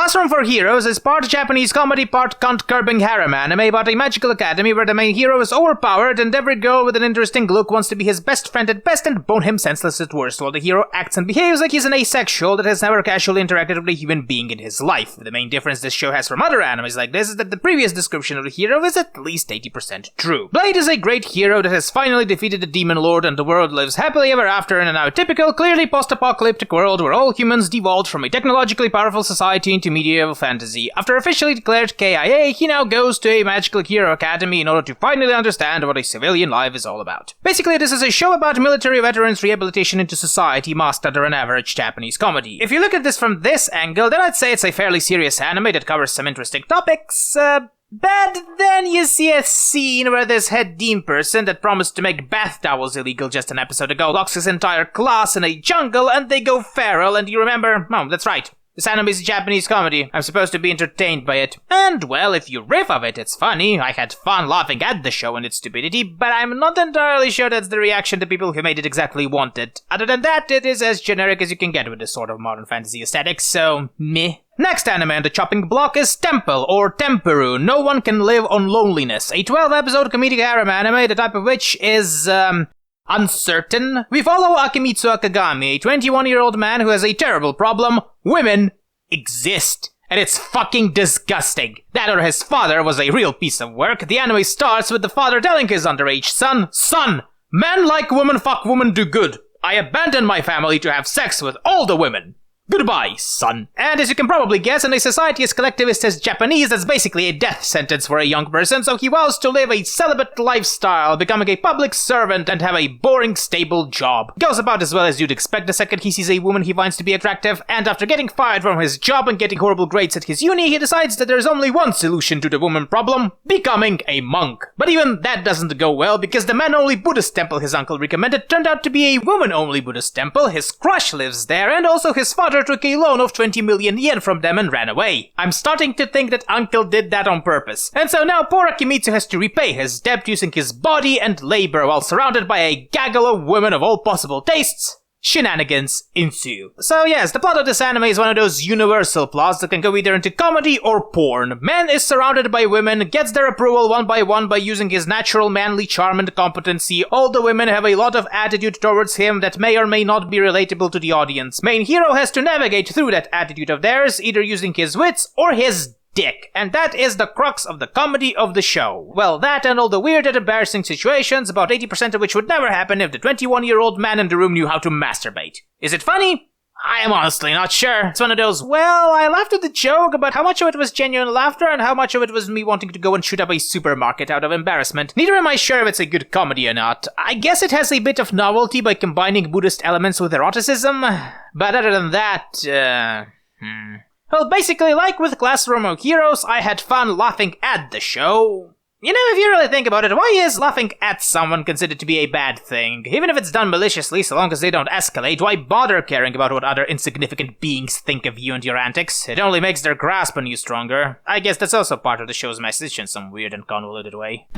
Classroom for Heroes is part Japanese comedy, part cunt-curbing harem anime about a magical academy where the main hero is overpowered and every girl with an interesting look wants to be his best friend at best and bone him senseless at worst, while the hero acts and behaves like he's an asexual that has never casually interacted with a human being in his life. The main difference this show has from other animes like this is that the previous description of the hero is at least 80% true. Blade is a great hero that has finally defeated the demon lord and the world lives happily ever after in a now typical, clearly post-apocalyptic world where all humans devolved from a technologically powerful society into medieval fantasy. After officially declared KIA, he now goes to a magical hero academy in order to finally understand what a civilian life is all about. Basically, this is a show about military veterans' rehabilitation into society masked under an average Japanese comedy. If you look at this from this angle, then I'd say it's a fairly serious anime that covers some interesting topics, but then you see a scene where this head dean person that promised to make bath towels illegal just an episode ago locks his entire class in a jungle and they go feral and you remember, oh, that's right. This anime is a Japanese comedy. I'm supposed to be entertained by it. And, well, if you riff of it, it's funny. I had fun laughing at the show and its stupidity, but I'm not entirely sure that's the reaction the people who made it exactly wanted. Other than that, it is as generic as you can get with this sort of modern fantasy aesthetic, so meh. Next anime on the chopping block is Temple, or Temperu, No One Can Live on Loneliness, a 12-episode comedic harem anime, the type of which is, uncertain. We follow Akimitsu Akagami, a 21-year-old man who has a terrible problem. Women exist. And it's fucking disgusting. That or his father was a real piece of work. The anime starts with the father telling his underage son, "Son, men like women, fuck women, do good. I abandoned my family to have sex with all the women. Goodbye, son." And as you can probably guess, in a society as collectivist as Japanese, that's basically a death sentence for a young person, so he vows to live a celibate lifestyle, becoming a public servant and have a boring, stable job. Goes about as well as you'd expect the second he sees a woman he finds to be attractive, and after getting fired from his job and getting horrible grades at his uni, he decides that there's only one solution to the woman problem: becoming a monk. But even that doesn't go well, because the man-only Buddhist temple his uncle recommended turned out to be a woman-only Buddhist temple. His crush lives there, and also his father took a loan of 20 million yen from them and ran away. I'm starting to think that Uncle did that on purpose. And so now poor Akimitsu has to repay his debt using his body and labor while surrounded by a gaggle of women of all possible tastes. Shenanigans ensue. So yes, the plot of this anime is one of those universal plots that can go either into comedy or porn. Man is surrounded by women, gets their approval one by using his natural manly charm and competency. All the women have a lot of attitude towards him that may or may not be relatable to the audience. Main hero has to navigate through that attitude of theirs, either using his wits or his dick. And that is the crux of the comedy of the show. Well, that and all the weird and embarrassing situations, about 80% of which would never happen if the 21-year-old man in the room knew how to masturbate. Is it funny? I am honestly not sure. It's one of those, well, I laughed at the joke, but how much of it was genuine laughter and how much of it was me wanting to go and shoot up a supermarket out of embarrassment. Neither am I sure if it's a good comedy or not. I guess it has a bit of novelty by combining Buddhist elements with eroticism, but other than that, Well, basically, like with Classroom of Heroes, I had fun laughing at the show. You know, if you really think about it, why is laughing at someone considered to be a bad thing? Even if it's done maliciously, so long as they don't escalate, why bother caring about what other insignificant beings think of you and your antics? It only makes their grasp on you stronger. I guess that's also part of the show's message in some weird and convoluted way.